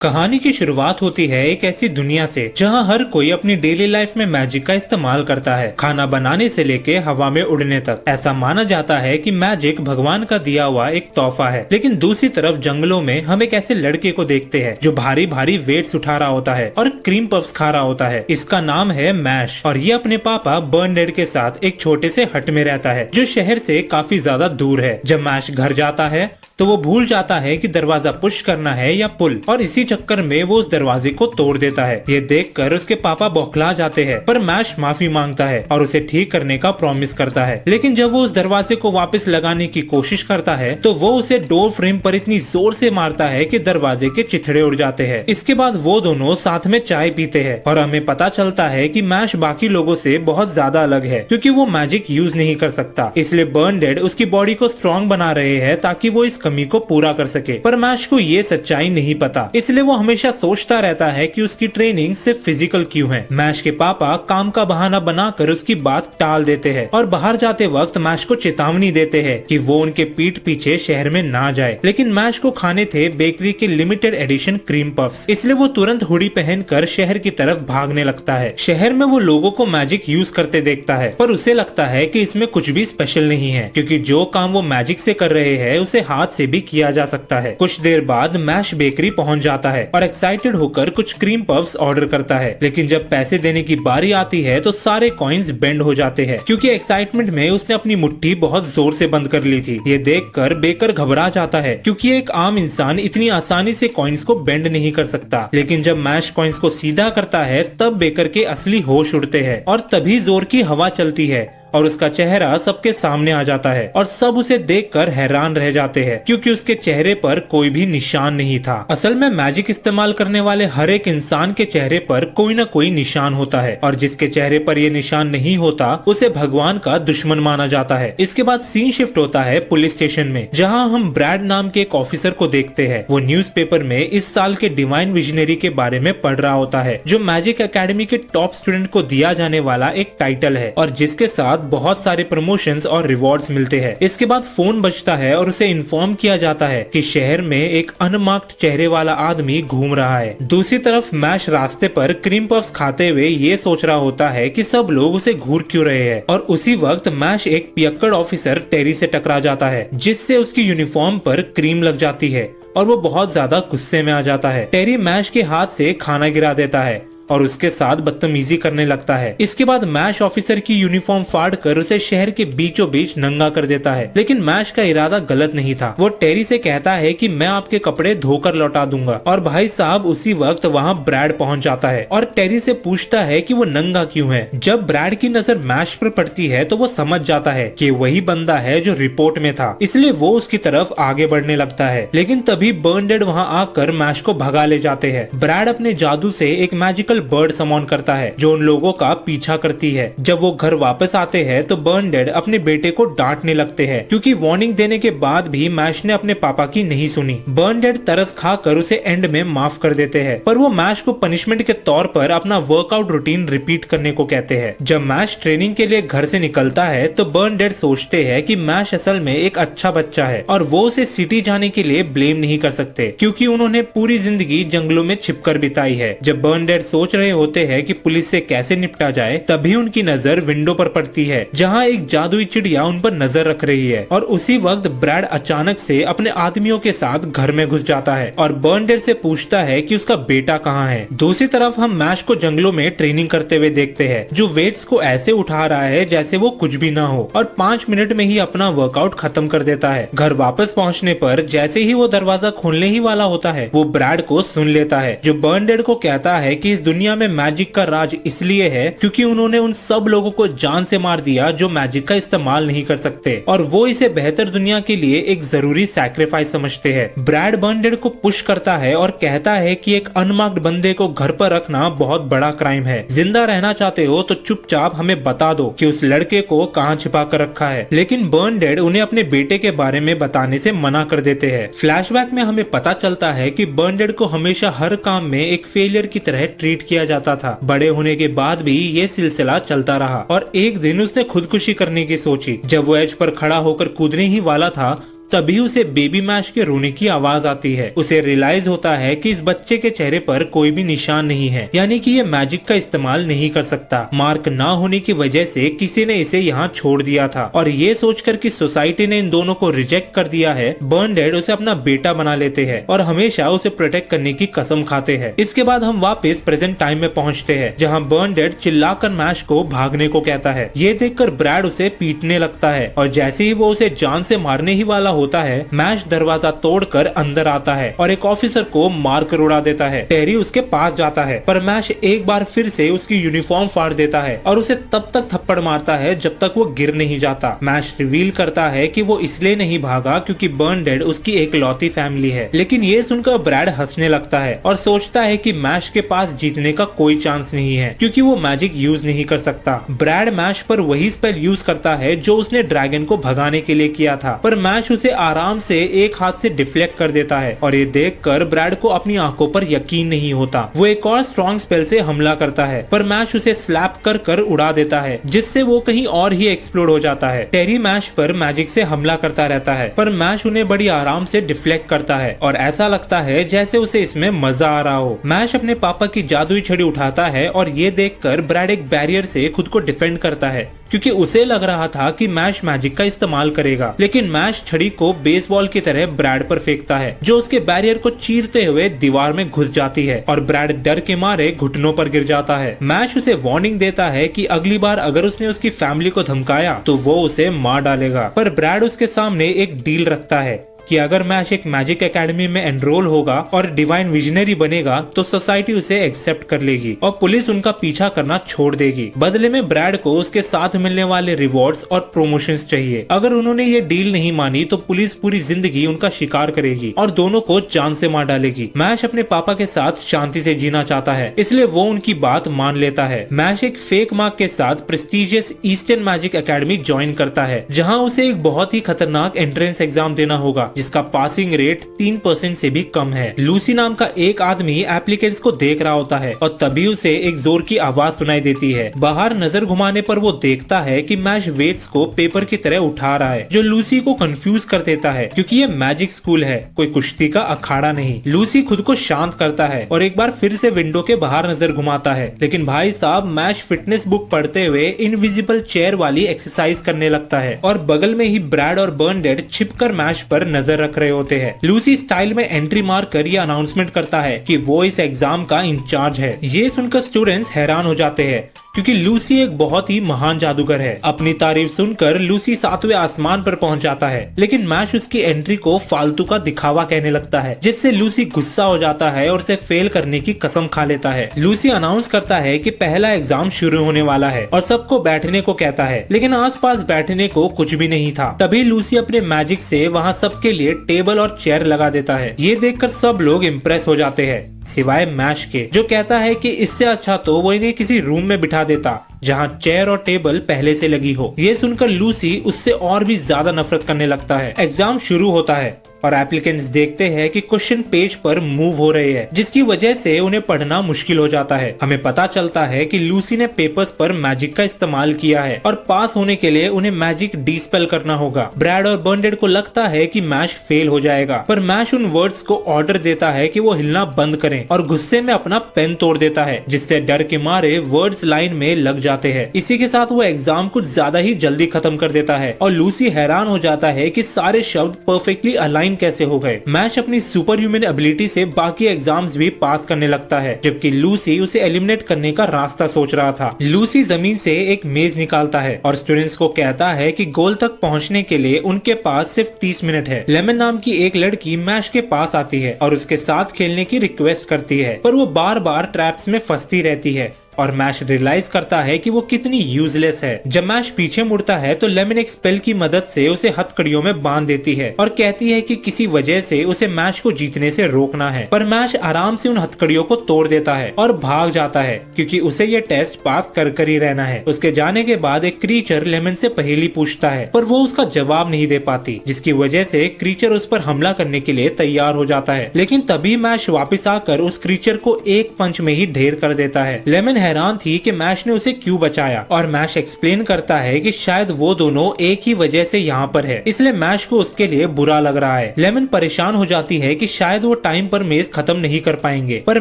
कहानी की शुरुआत होती है एक ऐसी दुनिया से जहां हर कोई अपनी डेली लाइफ में मैजिक का इस्तेमाल करता है, खाना बनाने से लेके हवा में उड़ने तक। ऐसा माना जाता है कि मैजिक भगवान का दिया हुआ एक तोहफा है। लेकिन दूसरी तरफ जंगलों में हम एक ऐसे लड़के को देखते हैं जो भारी भारी वेट्स उठा रहा होता है और क्रीम पफ्स खा रहा होता है। इसका नाम है मैश और ये अपने पापा बर्नडेड के साथ एक छोटे से हट में रहता है जो शहर से काफी ज्यादा दूर है। जब मैश घर जाता है तो वो भूल जाता है कि दरवाजा पुश करना है या पुल, और इसी चक्कर में वो उस दरवाजे को तोड़ देता है। ये देखकर उसके पापा बौखला जाते हैं, पर मैश माफी मांगता है और उसे ठीक करने का प्रॉमिस करता है। लेकिन जब वो उस दरवाजे को वापस लगाने की कोशिश करता है तो वो उसे डोर फ्रेम पर इतनी जोर से मारता है कि दरवाजे के चिथड़े उड़ जाते हैं। इसके बाद वो दोनों साथ में चाय पीते हैं और हमें पता चलता है कि मैश बाकी लोगों से बहुत ज्यादा अलग है क्योंकि वो मैजिक यूज नहीं कर सकता। इसलिए बर्नडेड उसकी बॉडी को स्ट्रॉन्ग बना रहे हैं ताकि वो इस कमी को पूरा कर सके। पर मैश को ये सच्चाई नहीं पता, इसलिए वो हमेशा सोचता रहता है कि उसकी ट्रेनिंग सिर्फ फिजिकल क्यों है। मैश के पापा काम का बहाना बनाकर उसकी बात टाल देते हैं और बाहर जाते वक्त मैश को चेतावनी देते हैं कि वो उनके पीठ पीछे शहर में ना जाए। लेकिन मैश को खाने थे बेकरी के लिमिटेड एडिशन क्रीम पफ्स, इसलिए वो तुरंत हुडी पहनकर शहर की तरफ भागने लगता है। शहर में वो लोगों को मैजिक यूज करते देखता है, पर उसे लगता है कि इसमें कुछ भी स्पेशल नहीं है क्योंकि जो काम वो मैजिक से कर रहे हैं उसे हाथ से भी किया जा सकता है। कुछ देर बाद मैश बेकरी पहुंच जाता है और एक्साइटेड होकर कुछ क्रीम पफ्स ऑर्डर करता है। लेकिन जब पैसे देने की बारी आती है तो सारे कॉइन्स बेंड हो जाते हैं क्योंकि एक्साइटमेंट में उसने अपनी मुट्ठी बहुत जोर से बंद कर ली थी। ये देखकर बेकर घबरा जाता है क्योंकि एक आम इंसान इतनी आसानी से कॉइन्स को बेंड नहीं कर सकता। लेकिन जब मैश कॉइन्स को सीधा करता है तब बेकर के असली होश उड़ते हैं और तभी जोर की हवा चलती है और उसका चेहरा सबके सामने आ जाता है और सब उसे देखकर हैरान रह जाते हैं क्योंकि उसके चेहरे पर कोई भी निशान नहीं था। असल में मैजिक इस्तेमाल करने वाले हर एक इंसान के चेहरे पर कोई न कोई निशान होता है और जिसके चेहरे पर ये निशान नहीं होता उसे भगवान का दुश्मन माना जाता है। इसके बाद सीन शिफ्ट होता है पुलिस स्टेशन में, जहाँ हम ब्रैड नाम के एक ऑफिसर को देखते हैं। वो न्यूज़पेपर में इस साल के डिवाइन विजनरी के बारे में पढ़ रहा होता है जो मैजिक एकेडमी के टॉप स्टूडेंट को दिया जाने वाला एक टाइटल है और जिसके साथ बहुत सारे प्रमोशंस और रिवॉर्ड्स मिलते हैं। इसके बाद फोन बजता है और उसे इन्फॉर्म किया जाता है कि शहर में एक अनमार्क्ड चेहरे वाला आदमी घूम रहा है। दूसरी तरफ मैश रास्ते पर क्रीम पफ्स खाते हुए ये सोच रहा होता है कि सब लोग उसे घूर क्यों रहे हैं, और उसी वक्त मैश एक पियक्कड़ ऑफिसर टेरी से टकरा जाता है जिससे उसकी यूनिफॉर्म पर क्रीम लग जाती है और वो बहुत ज्यादा गुस्से में आ जाता है। टेरी मैश के हाथ से खाना गिरा देता है और उसके साथ बदतमीजी करने लगता है। इसके बाद मैश ऑफिसर की यूनिफॉर्म फाड़ कर उसे शहर के बीचों बीच नंगा कर देता है। लेकिन मैश का इरादा गलत नहीं था। वो टेरी से कहता है कि मैं आपके कपड़े धोकर लौटा दूंगा, और भाई साहब उसी वक्त वहाँ ब्रैड पहुँच जाता है और टेरी से पूछता है कि वो नंगा क्यों है। जब ब्रैड की नजर मैश पर पड़ती है तो वो समझ जाता है कि वही बंदा है जो रिपोर्ट में था, इसलिए वो उसकी तरफ आगे बढ़ने लगता है। लेकिन तभी बर्नडेड वहाँ आकर मैश को भगा ले जाते हैं। ब्रैड अपने जादू से एक मैजिकल बर्ड समॉन करता है जो उन लोगों का पीछा करती है। जब वो घर वापस आते हैं तो बर्नडेड अपने बेटे को डांटने लगते हैं क्योंकि वार्निंग देने के बाद भी मैश ने अपने पापा की नहीं सुनी। बर्नडेड तरस खाकर उसे एंड में माफ कर देते हैं, पर वो मैश को पनिशमेंट के तौर पर अपना वर्कआउट रूटीन रिपीट करने को कहते हैं। जब मैश ट्रेनिंग के लिए घर से निकलता है तो बर्नडेड सोचते हैं कि मैश असल में एक अच्छा बच्चा है और वो उसे सिटी जाने के लिए ब्लेम नहीं कर सकते क्योंकि उन्होंने पूरी जिंदगी जंगलों में छिपकर बिताई है। जब बर्नडेड सोच रहे होते हैं कि पुलिस से कैसे निपटा जाए तभी उनकी नजर विंडो पर पड़ती है जहां एक जादुई चिड़िया उन पर नजर रख रही है, और उसी वक्त ब्रैड अचानक से अपने आदमियों के साथ घर में घुस जाता है और बर्नडेड से पूछता है कि उसका बेटा कहाँ है। दूसरी तरफ हम मैश को जंगलों में ट्रेनिंग करते हुए देखते हैं जो वेट्स को ऐसे उठा रहा है जैसे वो कुछ भी ना हो और 5 मिनट में ही अपना वर्कआउट खत्म कर देता है। घर वापस पहुंचने पर जैसे ही वो दरवाजा खोलने ही वाला होता है वो ब्रैड को सुन लेता है जो बर्नडेड को कहता है कि इस दुनिया में मैजिक का राज इसलिए है क्योंकि उन्होंने उन सब लोगों को जान से मार दिया जो मैजिक का इस्तेमाल नहीं कर सकते और वो इसे बेहतर दुनिया के लिए एक जरूरी सैक्रिफाइस समझते हैं। ब्रैड बर्नडेड को पुश करता है और कहता है कि एक अनमार्क्ड बंदे को घर पर रखना बहुत बड़ा क्राइम है। जिंदा रहना चाहते हो तो चुपचाप हमें बता दो कि उस लड़के को कहाँ छिपा कर रखा है। लेकिन बर्नडेड उन्हें अपने बेटे के बारे में बताने से मना कर देते हैं। फ्लैशबैक में हमें पता चलता है कि बर्नडेड को हमेशा हर काम में एक फेलियर की तरह ट्रीट किया जाता था। बड़े होने के बाद भी ये सिलसिला चलता रहा और एक दिन उसने खुदकुशी करने की सोची। जब वो एज पर खड़ा होकर कूदने ही वाला था तभी उसे बेबी मैश के रोने की आवाज आती है। उसे रियलाइज होता है कि इस बच्चे के चेहरे पर कोई भी निशान नहीं है, यानी कि ये मैजिक का इस्तेमाल नहीं कर सकता। मार्क ना होने की वजह से किसी ने इसे यहाँ छोड़ दिया था और ये सोचकर कि सोसाइटी ने इन दोनों को रिजेक्ट कर दिया है, बर्नडेड उसे अपना बेटा बना लेते हैं और हमेशा उसे प्रोटेक्ट करने की कसम खाते हैं। इसके बाद हम वापस प्रेजेंट टाइम में पहुंचते हैं, जहाँ बर्नडेड चिल्लाकर मैश को भागने को कहता है। ये देखकर ब्रैड उसे पीटने लगता है और जैसे ही वो उसे जान से मारने ही वाला होता है, मैश दरवाजा तोड़कर अंदर आता है और एक ऑफिसर को मारकर उड़ा देता है। टेरी उसके पास जाता है पर मैश एक बार फिर से उसकी यूनिफॉर्म फाड़ देता है और उसे तब तक थप्पड़ मारता है जब तक वो गिर नहीं जाता। मैश रिवील करता है कि वो इसलिए नहीं भागा क्योंकि बर्नडेड उसकी एकलौती फैमिली है। लेकिन ये सुनकर ब्रैड हंसने लगता है और सोचता है कि मैश के पास जीतने का कोई चांस नहीं है क्योंकि वो मैजिक यूज नहीं कर सकता। ब्रैड मैश पर वही स्पेल यूज करता है जो उसने ड्रैगन को भगाने के लिए किया था, पर मैश उसे आराम से एक हाथ से डिफ्लेक्ट कर देता है और ये देखकर ब्रैड को अपनी आंखों पर यकीन नहीं होता। वो एक और स्ट्रॉन्ग स्पेल से हमला करता है पर मैश उसे स्लैप कर उड़ा देता है, जिससे वो कहीं और ही एक्सप्लोड हो जाता है। टेरी मैश पर मैजिक से हमला करता रहता है पर मैश उन्हें बड़ी आराम से डिफ्लेक्ट करता है और ऐसा लगता है जैसे उसे इसमें मजा आ रहा हो। मैश अपने पापा की जादुई छड़ी उठाता है और ये देखकर ब्रैड एक बैरियर से खुद को डिफेंड करता है क्योंकि उसे लग रहा था कि मैश मैजिक का इस्तेमाल करेगा, लेकिन मैश छड़ी को बेसबॉल की तरह ब्रैड पर फेंकता है जो उसके बैरियर को चीरते हुए दीवार में घुस जाती है और ब्रैड डर के मारे घुटनों पर गिर जाता है। मैश उसे वार्निंग देता है कि अगली बार अगर उसने उसकी फैमिली को धमकाया तो वो उसे मार डालेगा, पर ब्रैड उसके सामने एक डील रखता है कि अगर मैश एक मैजिक एकेडमी में एनरोल होगा और डिवाइन विजनरी बनेगा तो सोसाइटी उसे एक्सेप्ट कर लेगी और पुलिस उनका पीछा करना छोड़ देगी। बदले में ब्रैड को उसके साथ मिलने वाले रिवॉर्ड्स और प्रमोशंस चाहिए। अगर उन्होंने ये डील नहीं मानी तो पुलिस पूरी जिंदगी उनका शिकार करेगी और दोनों को जान से मार डालेगी। मैश अपने पापा के साथ शांति से जीना चाहता है, इसलिए वो उनकी बात मान लेता है। मैश एक फेक मार्क के साथ prestigious eastern magic academy join करता है, जहाँ उसे एक बहुत ही खतरनाक एंट्रेंस एग्जाम देना होगा जिसका पासिंग रेट 3% से भी कम है। लूसी नाम का एक आदमी एप्लीकेंट्स को देख रहा होता है और तभी उसे एक जोर की आवाज सुनाई देती है। बाहर नजर घुमाने पर वो देखता है कि मैश वेट्स को पेपर की तरह उठा रहा है, जो लूसी को कंफ्यूज कर देता है क्योंकि ये मैजिक स्कूल है, कोई कुश्ती का अखाड़ा नहीं। लूसी खुद को शांत करता है और एक बार फिर से विंडो के बाहर नजर घुमाता है, लेकिन भाई साहब मैश फिटनेस बुक पढ़ते हुए इनविजिबल चेयर वाली एक्सरसाइज करने लगता है और बगल में ही ब्रैड और बर्नडेड छिपकर मैश पर नजर रख रहे होते हैं। लूसी स्टाइल में एंट्री मार कर यह अनाउंसमेंट करता है कि वो इस एग्जाम का इंचार्ज है। ये सुनकर स्टूडेंट्स हैरान हो जाते हैं क्योंकि लूसी एक बहुत ही महान जादूगर है। अपनी तारीफ सुनकर लूसी 7वें आसमान पर पहुंच जाता है, लेकिन मैश उसकी एंट्री को फालतू का दिखावा कहने लगता है, जिससे लूसी गुस्सा हो जाता है और उसे फेल करने की कसम खा लेता है। लूसी अनाउंस करता है कि पहला एग्जाम शुरू होने वाला है और सबको बैठने को कहता है, लेकिन आसपास बैठने को कुछ भी नहीं था। तभी लूसी अपने मैजिक से वहाँ सबके लिए टेबल और चेयर लगा देता है। ये देखकर सब लोग इम्प्रेस हो जाते हैं सिवाय मैश के, जो कहता है कि इससे अच्छा तो वो इन्हें किसी रूम में बिठा देता जहाँ चेयर और टेबल पहले से लगी हो। ये सुनकर लूसी उससे और भी ज्यादा नफरत करने लगता है। एग्जाम शुरू होता है और एप्लीकेंट्स देखते हैं कि क्वेश्चन पेज पर मूव हो रहे हैं, जिसकी वजह से उन्हें पढ़ना मुश्किल हो जाता है। हमें पता चलता है कि लूसी ने पेपर्स पर मैजिक का इस्तेमाल किया है और पास होने के लिए उन्हें मैजिक डिस्पेल करना होगा। ब्रैड और बर्नडेड को लगता है कि मैश फेल हो जाएगा, पर मैश उन वर्ड्स को ऑर्डर देता है कि वो हिलना बंद करें और गुस्से में अपना पेन तोड़ देता है, जिससे डर के मारे वर्ड्स लाइन में लग जाते हैं। इसी के साथ वो एग्जाम कुछ ज्यादा ही जल्दी खत्म कर देता है और लूसी हैरान हो जाता है कि सारे शब्द परफेक्टली अलाइन कैसे हो गए। मैश अपनी सुपर ह्यूमन एबिलिटी से बाकी एग्जाम्स भी पास करने लगता है, जबकि लूसी उसे एलिमिनेट करने का रास्ता सोच रहा था। लूसी जमीन से एक मेज निकालता है और स्टूडेंट्स को कहता है कि गोल तक पहुंचने के लिए उनके पास सिर्फ 30 मिनट है। लेमन नाम की एक लड़की मैश के पास आती है और उसके साथ खेलने की रिक्वेस्ट करती है, पर वो बार बार ट्रैप्स में फंसती रहती है और मैश रियलाइज करता है कि वो कितनी यूजलेस है। जब मैश पीछे मुड़ता है तो लेमन एक स्पेल की मदद से उसे हथकड़ियों में बांध देती है और कहती है कि किसी वजह से उसे मैश को जीतने से रोकना है, पर मैश आराम से उन हथकड़ियों को तोड़ देता है और भाग जाता है क्योंकि उसे ये टेस्ट पास कर ही रहना है। उसके जाने के बाद एक क्रीचर लेमन से पहेली पूछता है, पर वो उसका जवाब नहीं दे पाती, जिसकी वजह से क्रीचर उस पर हमला करने के लिए तैयार हो जाता है। लेकिन तभी मैश वापिस आकर उस क्रीचर को एक पंच में ही ढेर कर देता है। लेमन हैरान थी कि मैश ने उसे क्यों बचाया, और मैश एक्सप्लेन करता है कि शायद वो दोनों एक ही वजह से यहाँ पर है, इसलिए मैश को उसके लिए बुरा लग रहा है। लेमन परेशान हो जाती है कि शायद वो टाइम पर मेज खत्म नहीं कर पाएंगे, पर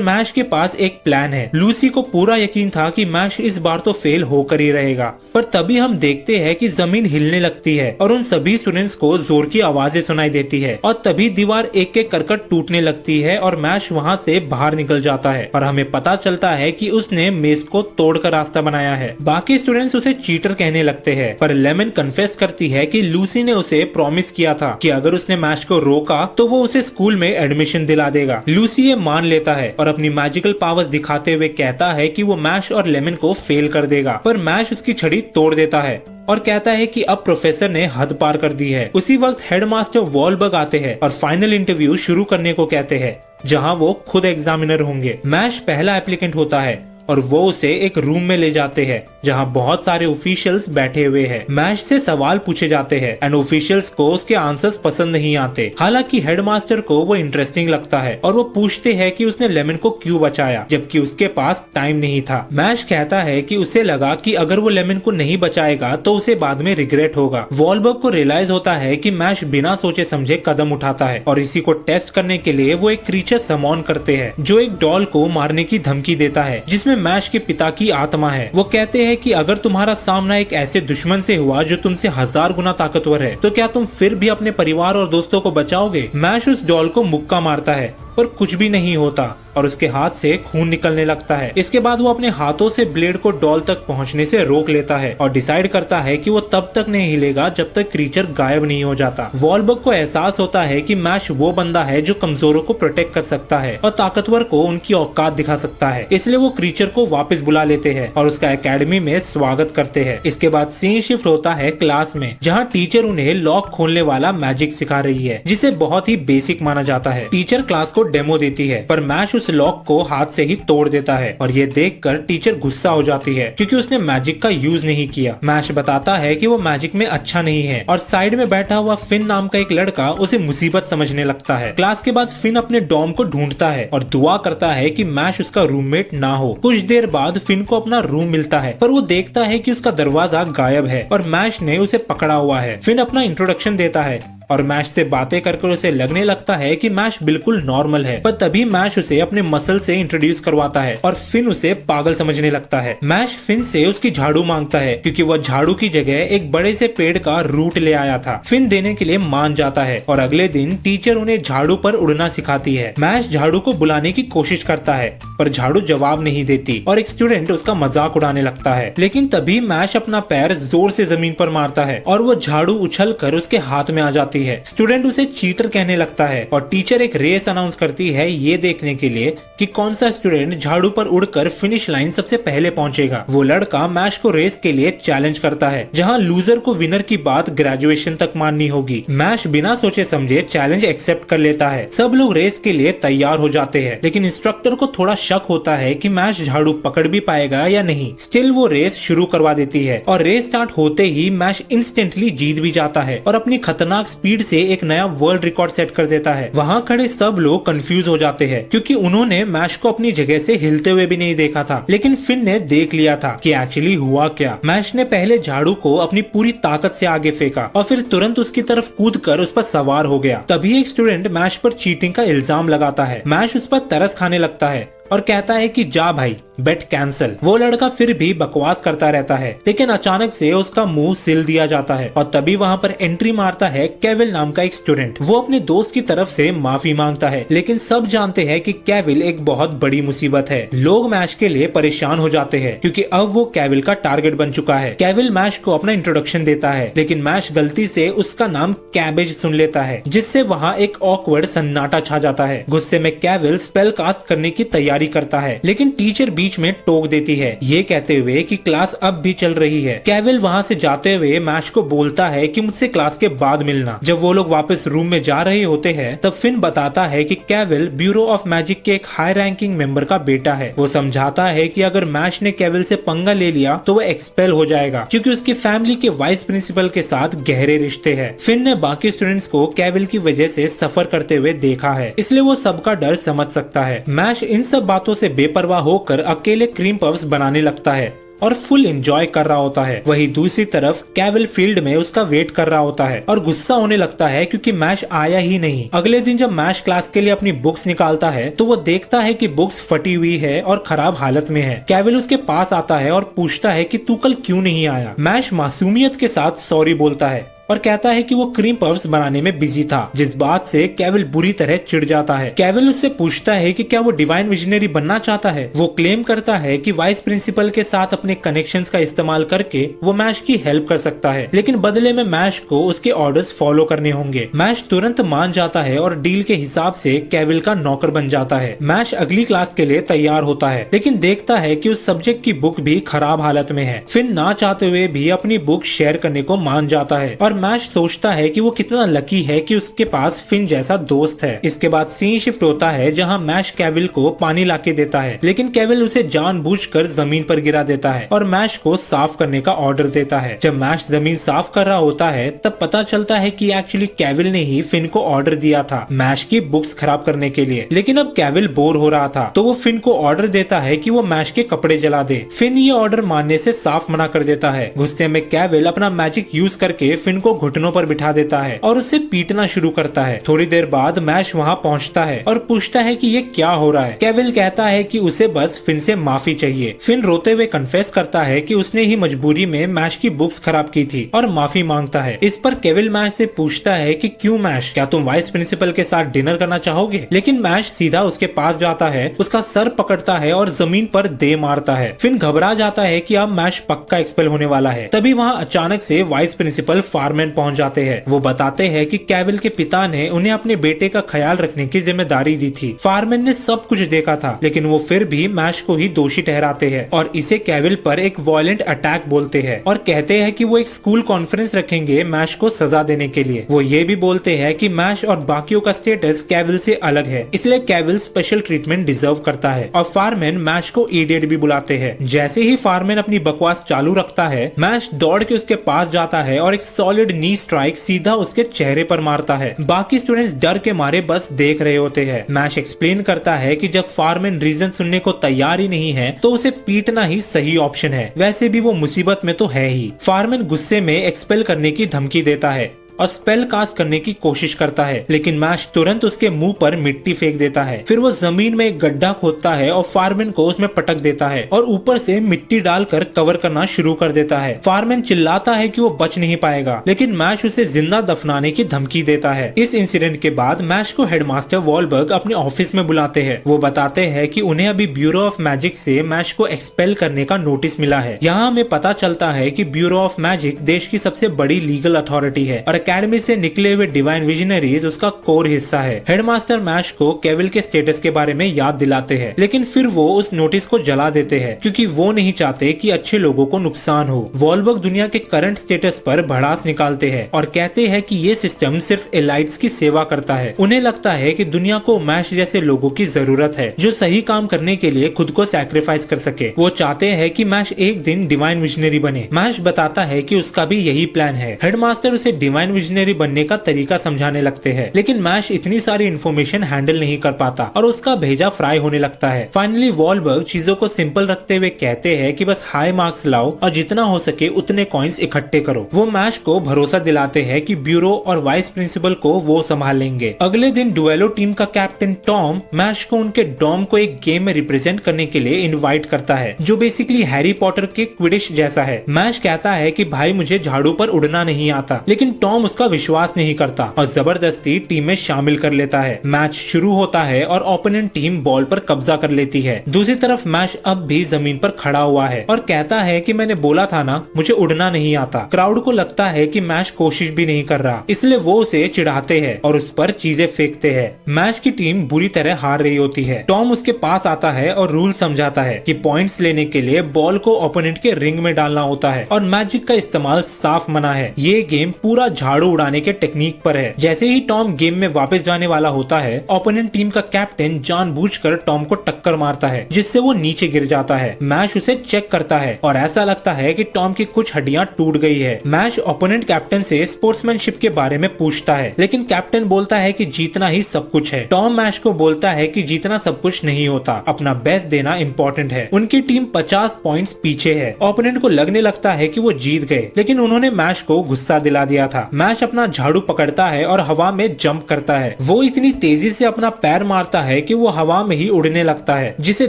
मैश के पास एक प्लान है। लूसी को पूरा यकीन था कि मैश इस बार तो फेल होकर ही रहेगा, पर तभी हम देखते हैं कि जमीन हिलने लगती है और उन सभी स्टूडेंट्स को जोर की आवाजें सुनाई देती है, और तभी दीवार एक एक कर टूटने लगती है और मैश वहाँ से बाहर निकल जाता है और हमें पता चलता है कि उसने मेज को तोड़कर रास्ता बनाया है। बाकी स्टूडेंट्स उसे चीटर कहने लगते हैं, पर लेमन कन्फेस करती है कि लूसी ने उसे प्रॉमिस किया था कि अगर उसने मैश को रोका तो वो उसे स्कूल में एडमिशन दिला देगा। लूसी ये मान लेता है और अपनी मैजिकल पावर्स दिखाते हुए कहता है कि वो मैश और लेमन को फेल कर देगा, पर मैश उसकी छड़ी तोड़ देता है और कहता है कि अब प्रोफेसर ने हद पार कर दी है। उसी वक्त हेडमास्टर वॉलबर्ग आते हैं और फाइनल इंटरव्यू शुरू करने को कहते हैं, जहां वो खुद एग्जामिनर होंगे। मैश पहला एप्लीकेंट होता है और वो उसे एक रूम में ले जाते हैं जहां बहुत सारे ऑफिशियल्स बैठे हुए हैं। मैश से सवाल पूछे जाते हैं एंड ऑफिशियल्स को उसके आंसर्स पसंद नहीं आते। हालांकि हेडमास्टर को वो इंटरेस्टिंग लगता है और वो पूछते हैं कि उसने लेमन को क्यों बचाया जबकि उसके पास टाइम नहीं था। मैश कहता है कि उसे लगा कि अगर वो लेमन को नहीं बचाएगा तो उसे बाद में रिग्रेट होगा। वॉलबर्ग को रियलाइज होता है कि मैश बिना सोचे समझे कदम उठाता है और इसी को टेस्ट करने के लिए वो एक क्रीचर समॉन करते हैं जो एक डॉल को मारने की धमकी देता है, जिसमें मैश के पिता की आत्मा है। वो कहते हैं कि अगर तुम्हारा सामना एक ऐसे दुश्मन से हुआ जो तुमसे 1000 गुना ताकतवर है तो क्या तुम फिर भी अपने परिवार और दोस्तों को बचाओगे। मैश उस डॉल को मुक्का मारता है पर कुछ भी नहीं होता और उसके हाथ से खून निकलने लगता है। इसके बाद वो अपने हाथों से ब्लेड को डॉल तक पहुंचने से रोक लेता है और डिसाइड करता है कि वो तब तक नहीं हिलेगा जब तक क्रीचर गायब नहीं हो जाता। वॉलबर्ग को एहसास होता है कि मैश वो बंदा है जो कमजोरों को प्रोटेक्ट कर सकता है और ताकतवर को उनकी औकात दिखा सकता है, इसलिए वो क्रीचर को वापस बुला लेते हैं और उसका एकेडमी में स्वागत करते हैं। इसके बाद सीन शिफ्ट होता है क्लास में, जहाँ टीचर उन्हें लॉक खोलने वाला मैजिक सिखा रही है जिसे बहुत ही बेसिक माना जाता है। टीचर क्लास को डेमो देती है पर मैश उस लॉक को हाथ से ही तोड़ देता है और ये देखकर टीचर गुस्सा हो जाती है क्योंकि उसने मैजिक का यूज नहीं किया। मैश बताता है कि वो मैजिक में अच्छा नहीं है और साइड में बैठा हुआ फिन नाम का एक लड़का उसे मुसीबत समझने लगता है। क्लास के बाद फिन अपने डॉम को ढूंढता है और दुआ करता है कि मैश उसका रूममेट ना हो। कुछ देर बाद फिन को अपना रूम मिलता है पर वो देखता है कि उसका दरवाजा गायब है और मैश ने उसे पकड़ा हुआ है। फिन अपना इंट्रोडक्शन देता है और मैश से बातें करके उसे लगने लगता है कि मैश बिल्कुल नॉर्मल है, पर तभी मैश उसे अपने मसल से इंट्रोड्यूस करवाता है और फिन उसे पागल समझने लगता है। मैश फिन से उसकी झाड़ू मांगता है क्योंकि वह झाड़ू की जगह एक बड़े से पेड़ का रूट ले आया था। फिन देने के लिए मान जाता है और अगले दिन टीचर उन्हें झाड़ू पर उड़ना सिखाती है। मैश झाड़ू को बुलाने की कोशिश करता है पर झाड़ू जवाब नहीं देती और एक स्टूडेंट उसका मजाक उड़ाने लगता है, लेकिन तभी मैश अपना पैर जोर से जमीन पर मारता है और वो झाड़ू उछल कर उसके हाथ में आ जाती है। स्टूडेंट उसे चीटर कहने लगता है और टीचर एक रेस अनाउंस करती है ये देखने के लिए कि कौन सा स्टूडेंट झाड़ू पर उड़कर फिनिश लाइन सबसे पहले पहुंचेगा। वो लड़का मैश को रेस के लिए चैलेंज करता है जहां लूजर को विनर की बात ग्रेजुएशन तक माननी होगी। मैश बिना सोचे समझे चैलेंज एक्सेप्ट कर लेता है। सब लोग रेस के लिए तैयार हो जाते हैं, लेकिन इंस्ट्रक्टर को थोड़ा शक होता है कि मैश झाड़ू पकड़ भी पाएगा या नहीं। स्टिल वो रेस शुरू करवा देती है और रेस स्टार्ट होते ही मैश इंस्टेंटली जीत भी जाता है और अपनी खतरनाक स्पीड से एक नया वर्ल्ड रिकॉर्ड सेट कर देता है। वहाँ खड़े सब लोग कंफ्यूज हो जाते हैं क्योंकि उन्होंने मैश को अपनी जगह से हिलते हुए भी नहीं देखा था, लेकिन फिन ने देख लिया था कि एक्चुअली हुआ क्या। मैश ने पहले झाड़ू को अपनी पूरी ताकत से आगे फेंका और फिर तुरंत उसकी तरफ कूदकर उस पर सवार हो गया। तभी एक स्टूडेंट मैश पर चीटिंग का इल्जाम लगाता है। मैश उस पर तरस खाने लगता है और कहता है कि जा भाई, बेट कैंसिल। वो लड़का फिर भी बकवास करता रहता है, लेकिन अचानक से उसका मुंह सिल दिया जाता है और तभी वहाँ पर एंट्री मारता है केविल नाम का एक स्टूडेंट। वो अपने दोस्त की तरफ से माफी मांगता है, लेकिन सब जानते हैं कि केविल एक बहुत बड़ी मुसीबत है। लोग मैश के लिए परेशान हो जाते हैं क्योंकि अब वो केविल का टारगेट बन चुका है। केविल मैश को अपना इंट्रोडक्शन देता है, लेकिन मैश गलती से उसका नाम कैबेज सुन लेता है, जिससे वहाँ एक ऑकवर्ड सन्नाटा छा जाता है। गुस्से में केविल स्पेल कास्ट करने की तैयारी करता है, लेकिन टीचर बीच में टोक देती है, ये कहते हुए कि क्लास अब भी चल रही है। केविल वहाँ से जाते हुए मैश को बोलता है कि मुझसे क्लास के बाद मिलना। जब वो लोग वापस रूम में जा रहे होते हैं तब फिन बताता है कि केविल ब्यूरो ऑफ मैजिक के एक हाई रैंकिंग मेंबर का बेटा है। वो समझाता है कि अगर मैश ने केविल से पंगा ले लिया तो वो एक्सपेल हो जाएगा क्योंकि उसकी फैमिली के वाइस प्रिंसिपल के साथ गहरे रिश्ते हैं। फिन ने बाकी स्टूडेंट्स को केविल की वजह से सफर करते हुए देखा है, इसलिए वो सबका डर समझ सकता है। मैश इन सब बातों से बेपरवाह होकर अकेले क्रीम पफ्स बनाने लगता है और फुल एंजॉय कर रहा होता है। वहीं दूसरी तरफ केविल फील्ड में उसका वेट कर रहा होता है और गुस्सा होने लगता है क्योंकि मैश आया ही नहीं। अगले दिन जब मैश क्लास के लिए अपनी बुक्स निकालता है तो वो देखता है कि बुक्स फटी हुई है और खराब हालत में है। केविल उसके पास आता है और पूछता है कि तू कल क्यों नहीं आया। मैश मासूमियत के साथ सॉरी बोलता है और कहता है कि वो क्रीम पफ्स बनाने में बिजी था, जिस बात से केविल बुरी तरह चिढ़ जाता है। केविल उससे पूछता है कि क्या वो डिवाइन विजनरी बनना चाहता है। वो क्लेम करता है कि वाइस प्रिंसिपल के साथ अपने कनेक्शंस का इस्तेमाल करके वो मैश की हेल्प कर सकता है, लेकिन बदले में मैश को उसके ऑर्डर्स फॉलो करने होंगे। मैश तुरंत मान जाता है और डील के हिसाब से केविल का नौकर बन जाता है। मैश अगली क्लास के लिए तैयार होता है, लेकिन देखता है कि उस सब्जेक्ट की बुक भी खराब हालत में है। फिन ना चाहते हुए भी अपनी बुक शेयर करने को मान जाता है और मैश सोचता है कि वो कितना लकी है कि उसके पास फिन जैसा दोस्त है। इसके बाद सीन शिफ्ट होता है जहां मैश केविल को पानी लाके देता है, लेकिन केविल उसे जानबूझकर जमीन पर गिरा देता है और मैश को साफ करने का ऑर्डर देता है। जब मैश जमीन साफ कर रहा होता है तब पता चलता है कि एक्चुअली केविल ने ही फिन को ऑर्डर दिया था मैश की बुक्स खराब करने के लिए। लेकिन अब केविल बोर हो रहा था तो वो फिन को ऑर्डर देता है कि वो मैश के कपड़े जला दे। फिन ये ऑर्डर मानने से साफ मना कर देता है। गुस्से में केविल अपना मैजिक यूज करके फिन को घुटनों पर बिठा देता है और उसे पीटना शुरू करता है। थोड़ी देर बाद मैश वहां पहुंचता है और पूछता है कि ये क्या हो रहा है। केविल कहता है कि उसे बस फिन से माफी चाहिए। फिन रोते हुए कन्फेस करता है कि उसने ही मजबूरी में मैश की बुक्स खराब की थी और माफी मांगता है। इस पर केविल मैश से पूछता है कि क्यों मैश, क्या तुम वाइस प्रिंसिपल के साथ डिनर करना चाहोगे? लेकिन मैश सीधा उसके पास जाता है, उसका सर पकड़ता है और जमीन पर दे मारता है। फिन घबरा जाता है कि अब मैश पक्का एक्सपेल होने वाला है। तभी वहाँ अचानक से वाइस प्रिंसिपल फारमैन पहुंच जाते हैं। वो बताते हैं कि केविल के पिता ने उन्हें अपने बेटे का ख्याल रखने की जिम्मेदारी दी थी। फारमैन ने सब कुछ देखा था, लेकिन वो फिर भी मैश को ही दोषी ठहराते हैं और इसे केविल पर एक वायलेंट अटैक बोलते हैं और कहते हैं कि वो एक स्कूल कॉन्फ्रेंस रखेंगे मैश को सजा देने के लिए। वो ये भी बोलते हैं कि मैश और बाकियों का स्टेटस केविल से अलग है, इसलिए केविल स्पेशल ट्रीटमेंट डिजर्व करता है। और फारमैन मैश को इडियट भी बुलाते हैं। जैसे ही फारमैन अपनी बकवास चालू रखता है, मैश दौड़ के उसके पास जाता है और एक सॉलिड नी स्ट्राइक सीधा उसके चेहरे पर मारता है। बाकी स्टूडेंट्स डर के मारे बस देख रहे होते हैं। मैश एक्सप्लेन करता है कि जब फारमैन रीजन सुनने को तैयार ही नहीं है तो उसे पीटना ही सही ऑप्शन है। वैसे भी वो मुसीबत में तो है ही। फारमैन गुस्से में एक्सपेल करने की धमकी देता है और स्पेल कास्ट करने की कोशिश करता है, लेकिन मैश तुरंत उसके मुंह पर मिट्टी फेंक देता है। फिर वो जमीन में एक गड्ढा खोदता है और फारमैन को उसमें पटक देता है और ऊपर से मिट्टी डालकर कवर करना शुरू कर देता है। फारमैन चिल्लाता है कि वो बच नहीं पाएगा, लेकिन मैश उसे जिंदा दफनाने की धमकी देता है। इस इंसिडेंट के बाद मैश को हेडमास्टर वॉलबर्ग अपने ऑफिस में बुलाते हैं। वो बताते हैं कि उन्हें अभी ब्यूरो ऑफ मैजिक से मैश को एक्सपेल करने का नोटिस मिला है। यहाँ हमें पता चलता है कि ब्यूरो ऑफ मैजिक देश की सबसे बड़ी लीगल अथॉरिटी है और अकेडमी से निकले हुए डिवाइन विजनरीज उसका कोर हिस्सा है। हेडमास्टर मैश को केविल के स्टेटस के बारे में याद दिलाते हैं, लेकिन फिर वो उस नोटिस को जला देते हैं क्योंकि वो नहीं चाहते कि अच्छे लोगों को नुकसान हो। वॉलबर्ग दुनिया के करंट स्टेटस पर भड़ास निकालते हैं और कहते हैं कि ये सिस्टम सिर्फ एलाइट्स की सेवा करता है। उन्हें लगता है कि दुनिया को मैश जैसे लोगों की जरूरत है जो सही काम करने के लिए खुद को सैक्रिफाइस कर सके। वो चाहते हैं कि मैश एक दिन डिवाइन विजनरी बने। मैश बताता है कि उसका भी यही प्लान है। हेडमास्टर उसे डिवाइन विजनरी बनने का तरीका समझाने लगते हैं, लेकिन मैश इतनी सारी इन्फॉर्मेशन हैंडल नहीं कर पाता और उसका भेजा फ्राई होने लगता है। फाइनली वॉलबर्ग चीजों को सिंपल रखते हुए कहते हैं कि बस हाई मार्क्स लाओ और जितना हो सके उतने कॉइन्स इकट्ठे करो। वो मैश को भरोसा दिलाते हैं कि ब्यूरो और वाइस प्रिंसिपल को वो संभाल लेंगे। अगले दिन डुएलो टीम का कैप्टन टॉम मैश को उनके डॉम को एक गेम में रिप्रेजेंट करने के लिए इनवाइट करता है, जो बेसिकली हैरी पॉटर के क्विडिश जैसा है। मैश कहता है कि भाई मुझे झाड़ू पर उड़ना नहीं आता, लेकिन टॉम उसका विश्वास नहीं करता और जबरदस्ती टीम में शामिल कर लेता है। मैच शुरू होता है और ओपोनेंट टीम बॉल पर कब्जा कर लेती है। दूसरी तरफ मैश अब भी जमीन पर खड़ा हुआ है और कहता है कि मैंने बोला था ना, मुझे उड़ना नहीं आता। क्राउड को लगता है कि मैश कोशिश भी नहीं कर रहा, इसलिए वो उसे चिढ़ाते हैं और उस पर चीजें फेंकते हैं। मैश की टीम बुरी तरह हार रही होती है। टॉम उसके पास आता है और रूल समझाता है कि पॉइंट्स लेने के लिए बॉल को ओपोनेंट के रिंग में डालना होता है और मैजिक का इस्तेमाल साफ मना है। ये गेम पूरा झाड़ झाड़ू उड़ाने के टेक्निक पर है। जैसे ही टॉम गेम में वापस जाने वाला होता है, ओपोनेंट टीम का कैप्टन जानबूझकर टॉम को टक्कर मारता है, जिससे वो नीचे गिर जाता है। मैश उसे चेक करता है और ऐसा लगता है कि टॉम की कुछ हड्डियां टूट गई है। मैश ओपोनेंट कैप्टन से स्पोर्ट्समैनशिप के बारे में पूछता है, लेकिन कैप्टन बोलता है कि जीतना ही सब कुछ है। टॉम मैश को बोलता है कि जीतना सब कुछ नहीं होता, अपना बेस्ट देना इम्पोर्टेंट है। उनकी टीम 50 पॉइंट्स पीछे है। ओपोनेंट को लगने लगता है कि वो जीत गए, लेकिन उन्होंने मैश को गुस्सा दिला दिया था। मैश अपना झाड़ू पकड़ता है और हवा में जंप करता है। वो इतनी तेजी से अपना पैर मारता है कि वो हवा में ही उड़ने लगता है, जिसे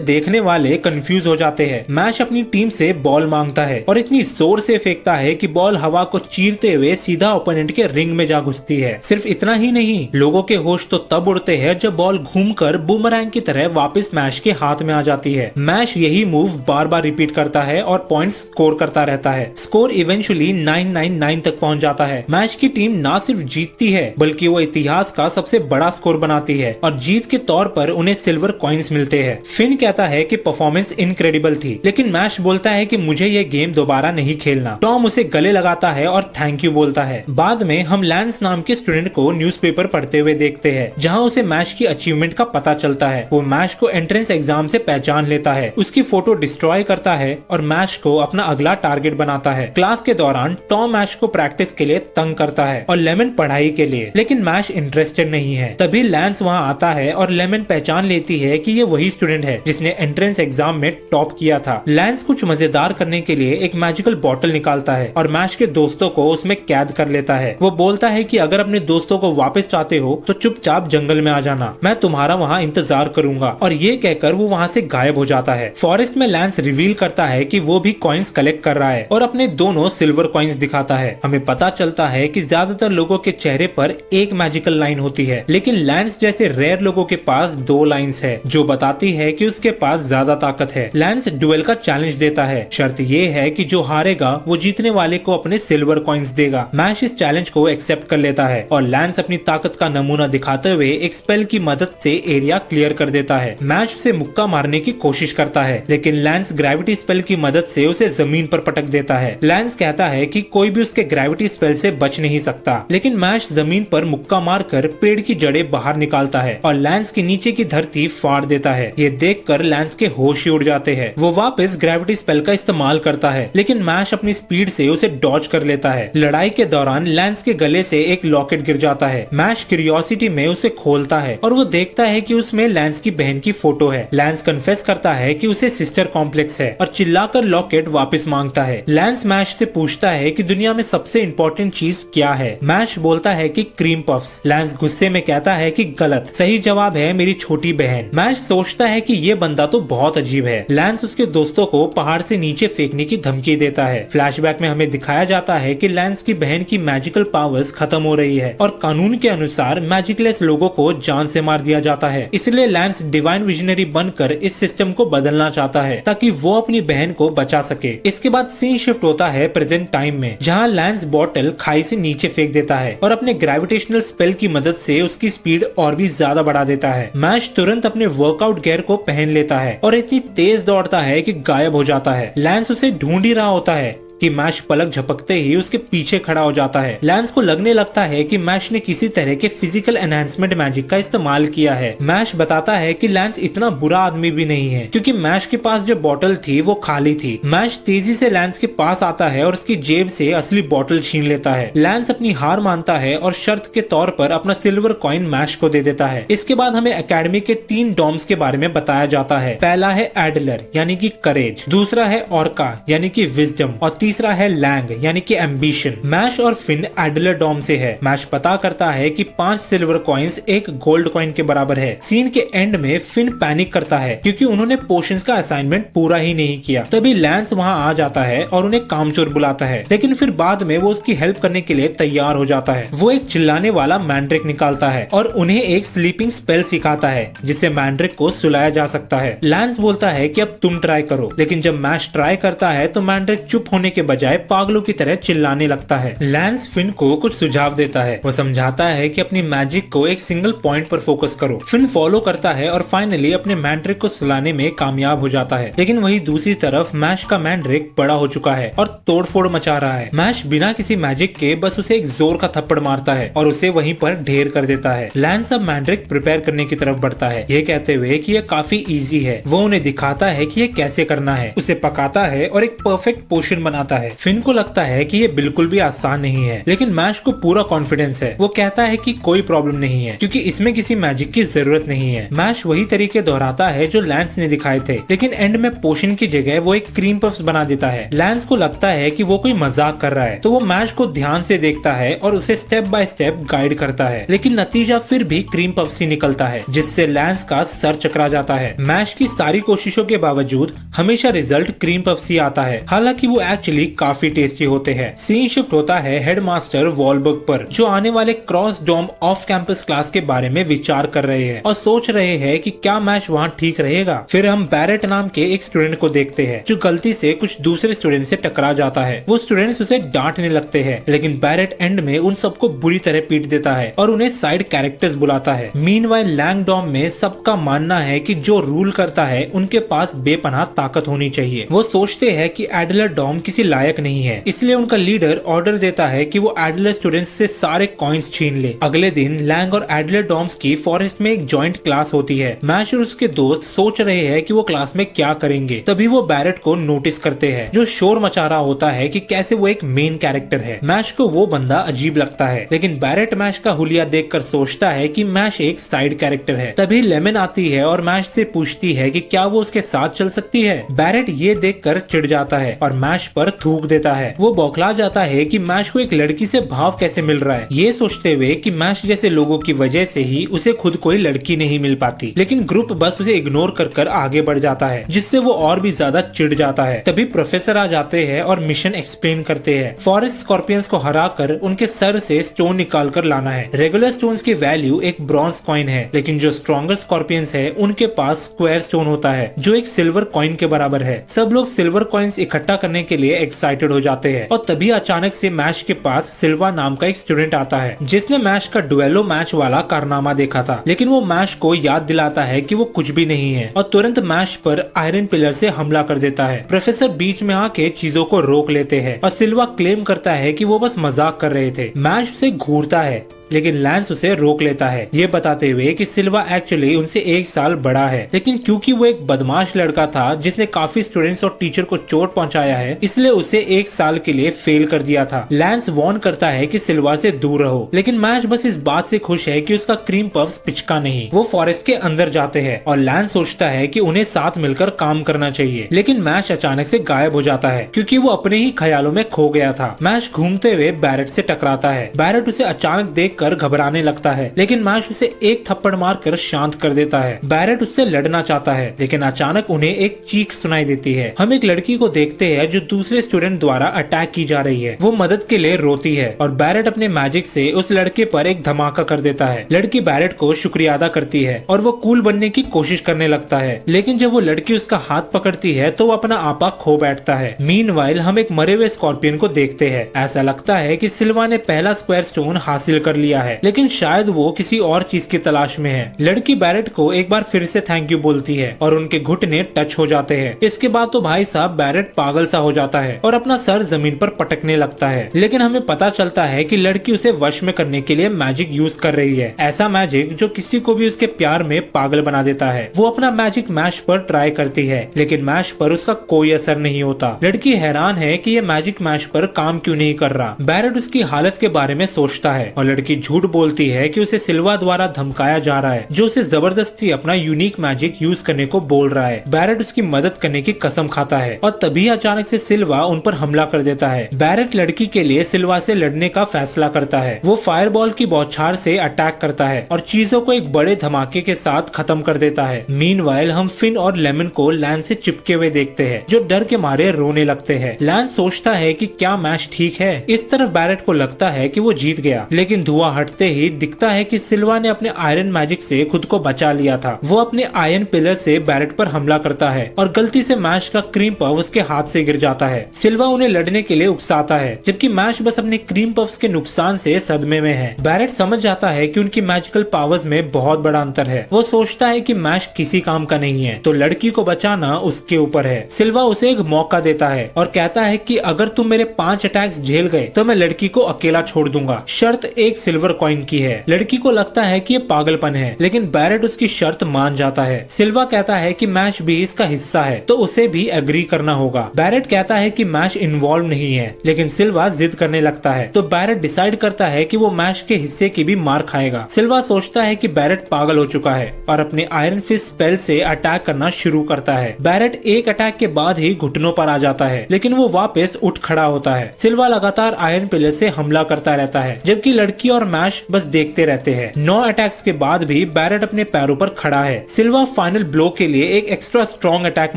देखने वाले कंफ्यूज हो जाते हैं। मैश अपनी टीम से बॉल मांगता है और इतनी जोर से फेंकता है कि बॉल हवा को चीरते हुए सीधा ओपोनेंट के रिंग में जा घुसती है। सिर्फ इतना ही नहीं, लोगों के होश तो तब उड़ते हैं जब बॉल घूमकर बूमरैंग की तरह वापस मैश के हाथ में आ जाती है। मैश यही मूव बार बार रिपीट करता है और पॉइंट्स स्कोर करता रहता है। स्कोर इवेंचुअली 999 तक पहुंच जाता है। मैश की टीम ना सिर्फ जीतती है, बल्कि वो इतिहास का सबसे बड़ा स्कोर बनाती है और जीत के तौर पर उन्हें सिल्वर कॉइन्स मिलते हैं। फिन कहता है कि परफॉर्मेंस इनक्रेडिबल थी, लेकिन मैश बोलता है कि मुझे ये गेम दोबारा नहीं खेलना। टॉम उसे गले लगाता है और थैंक यू बोलता है। बाद में हम लैंस नाम के स्टूडेंट को न्यूज़पेपर पढ़ते हुए देखते हैं, जहां उसे मैश की अचीवमेंट का पता चलता है। वो मैश को एंट्रेंस एग्जाम से पहचान लेता है, उसकी फोटो डिस्ट्रॉय करता है और मैश को अपना अगला टारगेट बनाता है। क्लास के दौरान टॉम मैश को प्रैक्टिस के लिए तंग करता है और लेमन पढ़ाई के लिए, लेकिन मैश इंटरेस्टेड नहीं है। तभी लैंस वहां आता है और लेमन पहचान लेती है कि ये वही स्टूडेंट है जिसने एंट्रेंस एग्जाम में टॉप किया था। लैंस कुछ मजेदार करने के लिए एक मैजिकल बॉटल निकालता है और मैश के दोस्तों को उसमें कैद कर लेता है। वो बोलता है कि अगर अपने दोस्तों को वापस चाहते हो तो चुपचाप जंगल में आ जाना, मैं तुम्हारा वहाँ इंतजार करूंगा। और ये कहकर वो वहाँ से गायब हो जाता है। फॉरेस्ट में लैंस रिवील करता है कि वो भी कॉइन्स कलेक्ट कर रहा है और अपने दोनों सिल्वर कॉइन्स दिखाता है। हमें पता चलता है कि ज्यादातर लोगों के चेहरे पर एक मैजिकल लाइन होती है, लेकिन लैंस जैसे रेयर लोगों के पास 2 लाइन्स है, जो बताती है कि उसके पास ज्यादा ताकत है। लैंस ड्यूएल का चैलेंज देता है। शर्त ये है कि जो हारेगा वो जीतने वाले को अपने सिल्वर कॉइन्स देगा। मैश इस चैलेंज को एक्सेप्ट कर लेता है और लैंस अपनी ताकत का नमूना दिखाते हुए एक स्पेल की मदद से एरिया क्लियर कर देता है। मैश उसे मुक्का मारने की कोशिश करता है, लेकिन लैंस ग्रेविटी स्पेल की मदद से उसे जमीन पर पटक देता है। लैंस कहता है कि कोई भी उसके ग्रेविटी स्पेल से बच नहीं सकता, लेकिन मैश जमीन पर मुक्का मारकर पेड़ की जड़ें बाहर निकालता है और लैंस के नीचे की धरती फाड़ देता है। ये देखकर लैंस के होश ही उड़ जाते हैं। वो वापस ग्रेविटी स्पेल का इस्तेमाल करता है, लेकिन मैश अपनी स्पीड से उसे डॉज कर लेता है। लड़ाई के दौरान लैंस के गले से एक लॉकेट गिर जाता है। मैश क्यूरियोसिटी में उसे खोलता है और वो देखता है कि उसमें लैंस की बहन की फोटो है। लैंस कन्फेस करता है कि उसे सिस्टर कॉम्प्लेक्स है और चिल्लाकर लॉकेट वापस मांगता है। लैंस मैश से पूछता है कि दुनिया में सबसे इम्पोर्टेंट चीज क्या है। मैश बोलता है कि क्रीम पफ्स। लैंस गुस्से में कहता है कि गलत, सही जवाब है मेरी छोटी बहन। मैश सोचता है कि ये बंदा तो बहुत अजीब है। लैंस उसके दोस्तों को पहाड़ से नीचे फेंकने की धमकी देता है। फ्लैशबैक में हमें दिखाया जाता है कि लैंस की बहन की मैजिकल पावर्स खत्म हो रही है और कानून के अनुसार मैजिकलेस लोगों को जान से मार दिया जाता है। इसलिए लैंस डिवाइन विजनरी बनकर इस सिस्टम को बदलना चाहता है ताकि वो अपनी बहन को बचा सके। इसके बाद सीन शिफ्ट होता है प्रेजेंट टाइम में, जहाँ लैंस बॉटल खाई से नीचे फेंक देता है और अपने ग्रेविटेशनल स्पेल की मदद से उसकी स्पीड और भी ज्यादा बढ़ा देता है। मैश तुरंत अपने वर्कआउट गियर को पहन लेता है और इतनी तेज दौड़ता है कि गायब हो जाता है। लैंस उसे ढूंढ ही रहा होता है कि मैश पलक झपकते ही उसके पीछे खड़ा हो जाता है। लैंस को लगने लगता है कि मैश ने किसी तरह के फिजिकल एनहांसमेंट मैजिक का इस्तेमाल किया है। मैश बताता है कि लैंस इतना बुरा आदमी भी नहीं है, क्योंकि मैश के पास जो बोतल थी वो खाली थी। मैश तेजी से लैंस के पास आता है और उसकी जेब से असली बोतल छीन लेता है। लैंस अपनी हार मानता है और शर्त के तौर पर अपना सिल्वर कॉइन मैश को दे देता है। इसके बाद हमें एकेडमी के 3 डॉम्स के बारे में बताया जाता है। पहला है एडलर यानी कि करेज, दूसरा है ऑर्का यानी कि विजडम और तीसरा है लैंग यानी कि एम्बिशन। मैश और फिन एडलर डॉम से है। मैश पता करता है कि 5 सिल्वर कॉइन्स एक गोल्ड कॉइन के बराबर है। सीन के एंड में फिन पैनिक करता है क्योंकि उन्होंने पोशंस का असाइनमेंट पूरा ही नहीं किया। तभी लैंस वहां आ जाता है और उन्हें कामचोर बुलाता है, लेकिन फिर बाद में वो उसकी हेल्प करने के लिए तैयार हो जाता है। वो एक चिल्लाने वाला मैंड्रिक निकालता है और उन्हें एक स्लीपिंग स्पेल सिखाता है जिससे मैंड्रिक को सुलाया जा सकता है। लैंस बोलता है कि अब तुम ट्राई करो, लेकिन जब मैश ट्राई करता है तो मैंड्रिक चुप होने के के बजाय पागलों की तरह चिल्लाने लगता है। लैंस फिन को कुछ सुझाव देता है। वो समझाता है कि अपनी मैजिक को एक सिंगल पॉइंट पर फोकस करो। फिन फॉलो करता है और फाइनली अपने मैंड्रिक को सुलाने में कामयाब हो जाता है। लेकिन वही दूसरी तरफ मैश का मैंड्रिक बड़ा हो चुका है और तोड़फोड़ मचा रहा है। मैश बिना किसी मैजिक के बस उसे एक जोर का थप्पड़ मारता है और उसे वहीं पर ढेर कर देता है। लैंस अब मैंड्रिक प्रिपेयर करने की तरफ बढ़ता है, ये कहते हुए कि यह काफी इजी है। वो उन्हें दिखाता है कि ये कैसे करना है, उसे पकाता है और एक परफेक्ट पोशन बनाता है। फिन को लगता है कि ये बिल्कुल भी आसान नहीं है, लेकिन मैश को पूरा कॉन्फिडेंस है। वो कहता है कि कोई प्रॉब्लम नहीं है क्योंकि इसमें किसी मैजिक की जरूरत नहीं है। मैश वही तरीके दोहराता है जो लैंस ने दिखाए थे, लेकिन एंड में पोशन की जगह वो एक क्रीम पफ्स बना देता है। लैंस को लगता है कि वो कोई मजाक कर रहा है, तो वो मैश को ध्यान से देखता है और उसे स्टेप बाय स्टेप गाइड करता है, लेकिन नतीजा फिर भी क्रीम पफ्स ही निकलता है, जिससे लैंस का सर चकरा जाता है। मैश की सारी कोशिशों के बावजूद हमेशा रिजल्ट क्रीम पफ्स ही आता है, हालांकि वो एक्चुअली काफी टेस्टी होते हैं। सीन शिफ्ट होता है हेडमास्टर वॉलबर्ग पर, जो आने वाले क्रॉस डोम ऑफ कैंपस क्लास के बारे में विचार कर रहे हैं और सोच रहे हैं कि क्या मैश वहाँ ठीक रहेगा। फिर हम बैरेट नाम के एक स्टूडेंट को देखते हैं जो गलती से कुछ दूसरे स्टूडेंट से टकरा जाता है। वो स्टूडेंट्स उसे डांटने लगते हैं, लेकिन बैरेट एंड में उन सबको बुरी तरह पीट देता है और उन्हें साइड कैरेक्टर्स बुलाता है। मीनवाइल लैंगडॉम में सबका मानना है कि जो रूल करता है उनके पास बेपनाह ताकत होनी चाहिए। वो सोचते हैं कि एडलर डॉम किसी लायक नहीं है, इसलिए उनका लीडर ऑर्डर देता है कि वो एडलर स्टूडेंट्स से सारे कॉइन्स छीन ले। अगले दिन लैंग और एडलर डॉम्स की फॉरेस्ट में एक जॉइंट क्लास होती है। मैश और उसके दोस्त सोच रहे हैं कि वो क्लास में क्या करेंगे, तभी वो बैरेट को नोटिस करते हैं जो शोर मचा रहा होता है कि कैसे वो एक मेन कैरेक्टर है। मैश को वो बंदा अजीब लगता है, लेकिन बैरेट मैश का हुलिया देखकर सोचता है कि मैश एक साइड कैरेक्टर है। तभी लेमन आती है और मैश से पूछती है कि क्या वो उसके साथ चल सकती है। बैरेट ये देखकर चिढ़ जाता है और मैश पर थूक देता है। वो बौखला जाता है कि मैश को एक लड़की से भाव कैसे मिल रहा है, ये सोचते हुए कि मैश जैसे लोगों की वजह से ही उसे खुद कोई लड़की नहीं मिल पाती। लेकिन ग्रुप बस उसे इग्नोर कर आगे बढ़ जाता है, जिससे वो और भी ज्यादा चिढ़ जाता है। तभी प्रोफेसर आ जाते हैं और मिशन एक्सप्लेन करते हैं। फॉरेस्ट स्कॉर्पियंस को हराकर उनके सर से स्टोन निकाल कर लाना है। रेगुलर स्टोन्स की वैल्यू एक ब्रॉन्ज कॉइन है, लेकिन जो स्ट्रॉन्गर स्कॉर्पियंस है उनके पास स्क्वायर स्टोन होता है जो एक सिल्वर कॉइन के बराबर है। सब लोग सिल्वर कॉइन्स इकट्ठा करने के लिए एक्साइटेड हो जाते हैं और तभी अचानक से मैश के पास सिल्वा नाम का एक स्टूडेंट आता है जिसने मैश का डुएलो मैच वाला कारनामा देखा था। लेकिन वो मैश को याद दिलाता है कि वो कुछ भी नहीं है और तुरंत मैश पर आयरन पिलर से हमला कर देता है। प्रोफेसर बीच में आके चीजों को रोक लेते हैं और सिल्वा क्लेम करता है कि वो बस मजाक कर रहे थे। मैश उसे घूरता है, लेकिन लैंस उसे रोक लेता है, ये बताते हुए कि सिल्वा एक्चुअली उनसे 1 साल बड़ा है, लेकिन क्योंकि वो एक बदमाश लड़का था जिसने काफी स्टूडेंट्स और टीचर को चोट पहुंचाया है, इसलिए उसे 1 साल के लिए फेल कर दिया था। लैंस वार्न करता है कि सिल्वा से दूर रहो, लेकिन मैश बस इस बात से खुश है कि उसका क्रीम पफ्स पिचका नहीं। वो फॉरेस्ट के अंदर जाते हैं और लैंस सोचता है कि उन्हें साथ मिलकर काम करना चाहिए, लेकिन मैश अचानक से गायब हो जाता है क्योंकि वो अपने ही ख्यालों में खो गया था। मैश घूमते हुए बैरेट से टकराता है। बैरेट उसे अचानक देख कर घबराने लगता है, लेकिन मैश उसे एक थप्पड़ मारकर शांत कर देता है। बैरेट उससे लड़ना चाहता है, लेकिन अचानक उन्हें एक चीख सुनाई देती है। हम एक लड़की को देखते हैं जो दूसरे स्टूडेंट द्वारा अटैक की जा रही है। वो मदद के लिए रोती है और बैरेट अपने मैजिक से उस लड़के पर एक धमाका कर देता है। लड़की बैरेट को शुक्रिया अदा करती है और वो कूल बनने की कोशिश करने लगता है, लेकिन जब वो लड़की उसका हाथ पकड़ती है तो वो अपना आपा खो बैठता है। मीनवाइल हम एक मरे हुए स्कॉर्पियन को देखते हैं। ऐसा लगता है कि सिल्वा ने पहला स्क्वायर स्टोन हासिल कर लिया है, लेकिन शायद वो किसी और चीज की तलाश में है। लड़की बैरेट को एक बार फिर से थैंक यू बोलती है और उनके घुटने टच हो जाते हैं। इसके बाद तो भाई साहब बैरेट पागल सा हो जाता है और अपना सर जमीन पर पटकने लगता है, लेकिन हमें पता चलता है कि लड़की उसे वश में करने के लिए मैजिक यूज कर रही है। ऐसा मैजिक जो किसी को भी उसके प्यार में पागल बना देता है। वो अपना मैजिक मैश पर ट्राई करती है, लेकिन मैश पर उसका कोई असर नहीं होता। लड़की हैरान है कि ये मैजिक मैश पर काम क्यों नहीं कर रहा। बैरेट उसकी हालत के बारे में सोचता है और लड़की झूठ बोलती है कि उसे सिल्वा द्वारा धमकाया जा रहा है, जो उसे जबरदस्ती अपना यूनिक मैजिक यूज करने को बोल रहा है। बैरेट उसकी मदद करने की कसम खाता है और तभी अचानक से सिल्वा उन पर हमला कर देता है। बैरेट लड़की के लिए सिल्वा से लड़ने का फैसला करता है। वो फायरबॉल की बौछार से अटैक करता है और चीजों को एक बड़े धमाके के साथ खत्म कर देता है। मीनवाइल हम फिन और लेमन को लैंस से चिपके हुए देखते हैं, जो डर के मारे रोने लगते हैं। लैंस सोचता है कि क्या मैच ठीक है। इस तरफ बैरेट को लगता है कि वो जीत गया, लेकिन धुआं हवा हटते ही दिखता है कि सिल्वा ने अपने आयरन मैजिक से खुद को बचा लिया था। वो अपने आयरन पिलर से बैरेट पर हमला करता है और गलती से मैश का क्रीम पफ उसके हाथ से गिर जाता है। सिल्वा उन्हें लड़ने के लिए उकसाता है, जबकि मैश बस अपने क्रीम पफ्स के नुकसान से सदमे में है। बैरेट समझ जाता है कि उनकी मैजिकल पावर्स में बहुत बड़ा अंतर है। वो सोचता है कि मैश किसी काम का नहीं है, तो लड़की को बचाना उसके ऊपर है। सिल्वा उसे एक मौका देता है और कहता है कि अगर तुम मेरे 5 अटैक्स झेल गए तो मैं लड़की को अकेला छोड़ दूंगा। शर्त एक सिल्वर कॉइन की है। लड़की को लगता है कि ये पागलपन है, लेकिन बैरेट उसकी शर्त मान जाता है। सिल्वा कहता है कि मैश भी इसका हिस्सा है, तो उसे भी एग्री करना होगा। बैरेट कहता है कि मैश इन्वॉल्व नहीं है, लेकिन सिल्वा जिद करने लगता है, तो बैरेट डिसाइड करता है कि वो मैश के हिस्से की भी मार खाएगा। सिल्वा सोचता है कि बैरेट पागल हो चुका है और अपने आयरन फिस्ट स्पेल से अटैक करना शुरू करता है। बैरेट एक अटैक के बाद ही घुटनों पर आ जाता है, लेकिन वो वापस उठ खड़ा होता है। सिल्वा लगातार आयरन पिलर से हमला करता रहता है, जबकि लड़की और मैश बस देखते रहते हैं। 9 अटैक्स के बाद भी बैरेट अपने पैरों पर खड़ा है। सिल्वा फाइनल ब्लो के लिए एक एक्स्ट्रा स्ट्रॉन्ग अटैक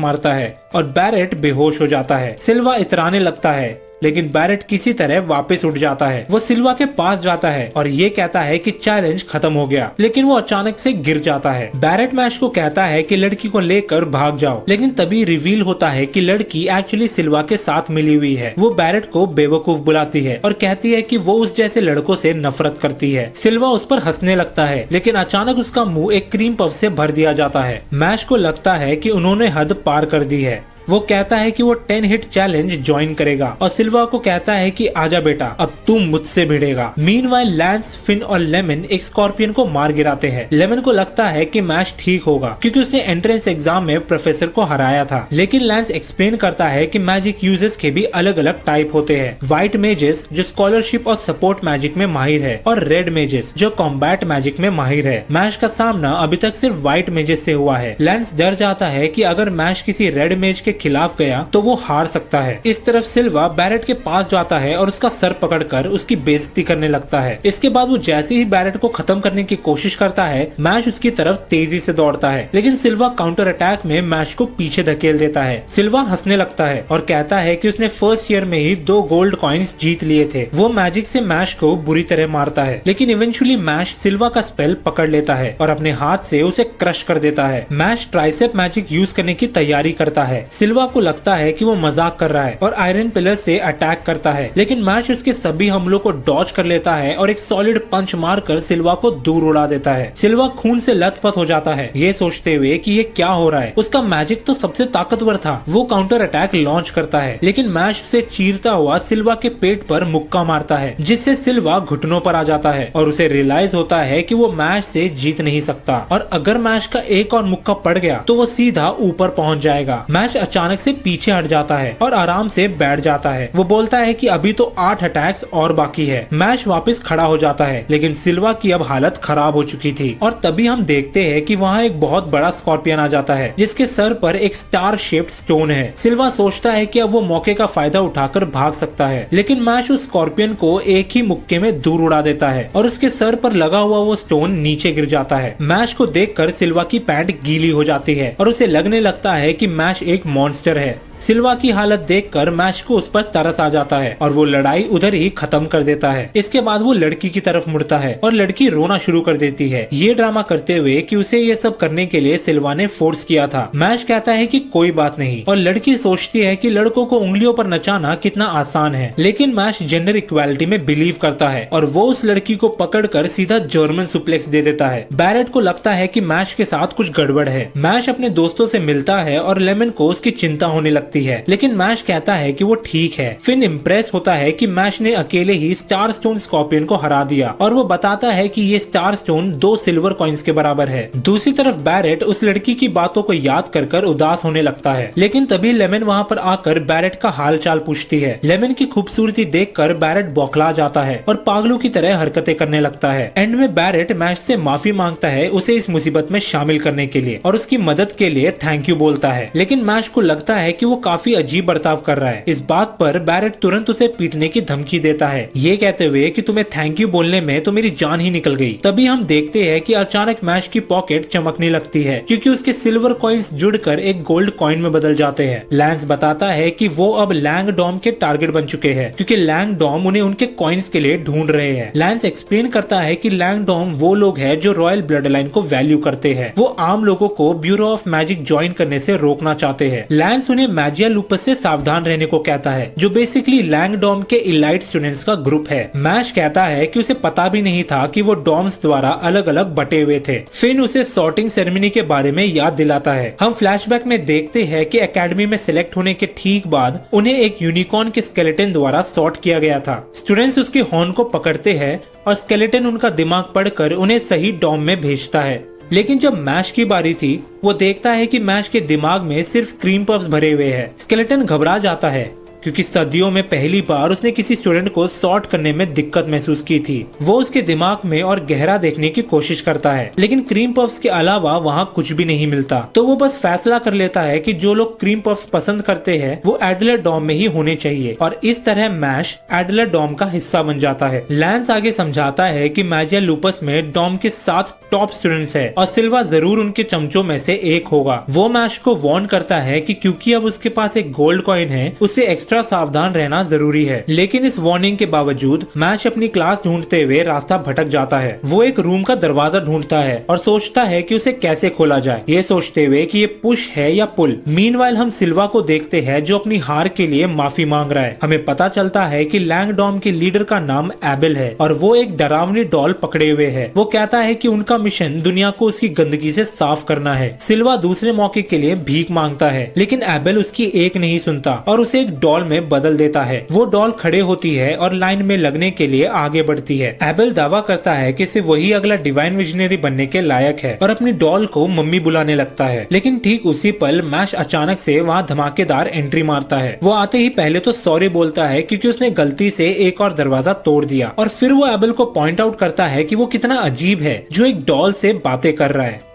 मारता है और बैरेट बेहोश हो जाता है। सिल्वा इतराने लगता है, लेकिन बैरेट किसी तरह वापस उठ जाता है। वो सिल्वा के पास जाता है और ये कहता है कि चैलेंज खत्म हो गया, लेकिन वो अचानक से गिर जाता है। बैरेट मैश को कहता है कि लड़की को लेकर भाग जाओ, लेकिन तभी रिवील होता है कि लड़की एक्चुअली सिल्वा के साथ मिली हुई है। वो बैरेट को बेवकूफ बुलाती है और कहती है कि वो उस जैसे लड़कों से नफरत करती है। सिल्वा उस पर हंसने लगता है, लेकिन अचानक उसका मुंह एक क्रीम पफ से भर दिया जाता है। मैश को लगता है कि उन्होंने हद पार कर दी है। वो कहता है कि वो 10 हिट चैलेंज ज्वाइन करेगा और सिल्वा को कहता है कि आजा बेटा, अब तू मुझसे भिड़ेगा। मीनवाइल लैंस, फिन और लेमन एक स्कॉर्पियन को मार गिराते हैं। लेमन को लगता है कि मैश ठीक होगा क्योंकि उसने एंट्रेंस एग्जाम में प्रोफेसर को हराया था, लेकिन लैंस एक्सप्लेन करता है कि मैजिक यूजेस के भी अलग अलग टाइप होते हैं। व्हाइट मेजेस जो स्कॉलरशिप और सपोर्ट मैजिक में माहिर है, और रेड मेजेस जो कॉम्बैट मैजिक में माहिर है। मैश का सामना अभी तक सिर्फ व्हाइट मेजेस से हुआ है। लैंस डर जाता है कि अगर मैश किसी रेड मेज के खिलाफ गया तो वो हार सकता है। इस तरफ सिल्वा बैरेट के पास जाता है और उसका सर पकड़कर उसकी बेइज्जती करने लगता है। इसके बाद वो जैसे ही बैरेट को खत्म करने की कोशिश करता है, मैश उसकी तरफ तेजी से दौड़ता है, लेकिन सिल्वा काउंटर अटैक में मैश को पीछे धकेल देता है। सिल्वा हंसने लगता है और कहता है कि उसने फर्स्ट ईयर में ही 2 गोल्ड कॉइन्स जीत लिए थे। वो मैजिक से मैश को बुरी तरह मारता है, लेकिन इवेंचुअली मैश सिल्वा का स्पेल पकड़ लेता है और अपने हाथ से उसे क्रश कर देता है। मैश ट्राइसेप मैजिक यूज करने की तैयारी करता है। सिल्वा को लगता है कि वो मजाक कर रहा है और आयरन पिलर से अटैक करता है, लेकिन मैश उसके सभी हमलों को डॉज कर लेता है और एक सॉलिड पंच मारकर सिल्वा को दूर उड़ा देता है। सिल्वा खून से लथपथ हो जाता है, ये सोचते हुए कि ये क्या हो रहा है। उसका मैजिक तो सबसे ताकतवर था। वो काउंटर अटैक लॉन्च करता है, लेकिन मैश उसे चीरता हुआ सिल्वा के पेट पर मुक्का मारता है, जिससे सिल्वा घुटनों पर आ जाता है और उसे रियलाइज होता है कि वो मैश से जीत नहीं सकता, और अगर मैश का एक और मुक्का पड़ गया तो वो सीधा ऊपर पहुंच जाएगा। मैश अचानक से पीछे हट जाता है और आराम से बैठ जाता है। वो बोलता है कि अभी तो 8 अटैक्स और बाकी है। मैश वापस खड़ा हो जाता है, लेकिन सिल्वा की अब हालत खराब हो चुकी थी, और तभी हम देखते हैं कि वहाँ एक बहुत बड़ा स्कॉर्पियन आ जाता है, जिसके सर पर एक स्टार शेप्ड स्टोन है। सिल्वा सोचता है कि अब वो मौके का फायदा उठाकर भाग सकता है, लेकिन मैश उस स्कॉर्पियन को एक ही मुक्के में दूर उड़ा देता है और उसके सर पर लगा हुआ वो स्टोन नीचे गिर जाता है। मैश को देखकर सिल्वा की पैंट गीली हो जाती है और उसे लगने लगता है कि मैश एक मॉन्स्टर है। सिल्वा की हालत देखकर मैश को उस पर तरस आ जाता है और वो लड़ाई उधर ही खत्म कर देता है। इसके बाद वो लड़की की तरफ मुड़ता है और लड़की रोना शुरू कर देती है, ये ड्रामा करते हुए कि उसे ये सब करने के लिए सिल्वा ने फोर्स किया था। मैश कहता है कि कोई बात नहीं, और लड़की सोचती है कि लड़कों को उंगलियों पर नचाना कितना आसान है, लेकिन मैश जेंडर इक्वालिटी में बिलीव करता है और वो उस लड़की को पकड़कर सीधा जर्मन सुप्लेक्स दे देता है। बैरेट को लगता है कि मैश के साथ कुछ गड़बड़ है। मैश अपने दोस्तों से मिलता है और लेमन को उसकी चिंता होने लगती है, लेकिन मैश कहता है कि वो ठीक है। फिन इम्प्रेस होता है कि मैश ने अकेले ही स्टार स्टोन स्कॉर्पियन को हरा दिया, और वो बताता है कि ये स्टार स्टोन 2 सिल्वर कॉइन्स के बराबर है। दूसरी तरफ बैरेट उस लड़की की बातों को याद कर उदास होने लगता है, लेकिन तभी लेमन वहाँ पर आकर बैरेट का हाल चाल पूछती है। लेमन की खूबसूरती देखकर बैरेट बौखला जाता है और पागलों की तरह हरकतें करने लगता है। एंड में बैरेट मैश से माफी मांगता है उसे इस मुसीबत में शामिल करने के लिए और उसकी मदद के लिए थैंक यू बोलता है, लेकिन मैश को लगता है कि वो वो काफी अजीब बर्ताव कर रहा है। इस बात पर बैरेट तुरंत उसे पीटने की धमकी देता है, ये कहते हुए कि तुम्हें थैंक यू बोलने में तो मेरी जान ही निकल गई। तभी हम देखते हैं कि अचानक मैश की पॉकेट चमकने लगती है क्योंकि उसके सिल्वर कॉइन्स जुड़कर एक गोल्ड कॉइन में बदल जाते हैं। लैंस बताता है कि वो अब लैंगडॉर्म के टारगेट बन चुके हैं क्योंकि लैंगडॉर्म उन्हें उनके कॉइन्स के लिए ढूंढ रहे हैं। लैंस एक्सप्लेन करता है कि लैंगडॉर्म वो लोग हैं जो रॉयल ब्लड लाइन को वैल्यू करते हैं। वो आम लोगों को ब्यूरो ऑफ मैजिक ज्वाइन करने से रोकना चाहते हैं। लैंस उन्हें मैजिया लुपस से सावधान रहने को कहता है, जो बेसिकली लैंगडॉर्म के इलाइट स्टूडेंट्स का ग्रुप है। मैश कहता है कि उसे पता भी नहीं था कि वो डॉर्म्स द्वारा अलग अलग बटे हुए थे। फिन उसे सॉर्टिंग सेरेमनी के बारे में याद दिलाता है। हम फ्लैशबैक में देखते हैं कि एकेडमी में सिलेक्ट होने के ठीक बाद उन्हें एक यूनिकॉर्न के स्केलेटन द्वारा सॉर्ट किया गया था। स्टूडेंट्स उसके हॉर्न को पकड़ते हैं और स्केलेटन उनका दिमाग पढ़कर उन्हें सही डॉर्म में भेजता है। लेकिन जब मैश की बारी थी, वो देखता है कि मैश के दिमाग में सिर्फ क्रीम पफ्स भरे हुए हैं। स्केलेटन घबरा जाता है क्योंकि सदियों में पहली बार उसने किसी स्टूडेंट को सॉर्ट करने में दिक्कत महसूस की थी। वो उसके दिमाग में और गहरा देखने की कोशिश करता है, लेकिन क्रीम पफ्स के अलावा वहाँ कुछ भी नहीं मिलता। तो वो बस फैसला कर लेता है कि जो लोग क्रीम पफ्स पसंद करते हैं वो एडलर डॉम में ही होने चाहिए, और इस तरह मैश एडलर डॉम का हिस्सा बन जाता है। लैंस आगे समझाता है कि मैजिया लुपस में डॉम के 7 टॉप स्टूडेंट्स है और सिल्वा जरूर उनके चमचों में से एक होगा। वो मैश को वार्न करता है कि क्योंकि अब उसके पास एक गोल्ड कॉइन है, उसे एक्स्ट्रा सावधान रहना जरूरी है। लेकिन इस वार्निंग के बावजूद मैश अपनी क्लास ढूंढते हुए रास्ता भटक जाता है। वो एक रूम का दरवाजा ढूंढता है और सोचता है कि उसे कैसे खोला जाए, ये सोचते हुए कि ये पुश है या पुल। मीनवाइल हम सिल्वा को देखते हैं जो अपनी हार के लिए माफी मांग रहा है। हमें पता चलता है कि लैंगडॉर्म के लीडर का नाम एबेल है और वो एक डरावनी डॉल पकड़े हुए है। वो कहता है कि उनका मिशन दुनिया को उसकी गंदगी से साफ करना है। सिल्वा दूसरे मौके के लिए भीख मांगता है, लेकिन एबेल उसकी एक नहीं सुनता और उसे एक डॉल में बदल देता है। वो डॉल खड़े होती है और लाइन में लगने के लिए आगे बढ़ती है। एबेल दावा करता है कि सिर्फ वही अगला डिवाइन विजनरी बनने के लायक है और अपनी डॉल को मम्मी बुलाने लगता है। लेकिन ठीक उसी पल मैश अचानक से वहाँ धमाकेदार एंट्री मारता है। वो आते ही पहले तो सॉरी बोलता है क्योंकि उसने गलती से एक और दरवाजा तोड़ दिया, और फिर वो एबेल को पॉइंट आउट करता है कि वो कितना अजीब है जो एक डॉल से बातें कर रहा है।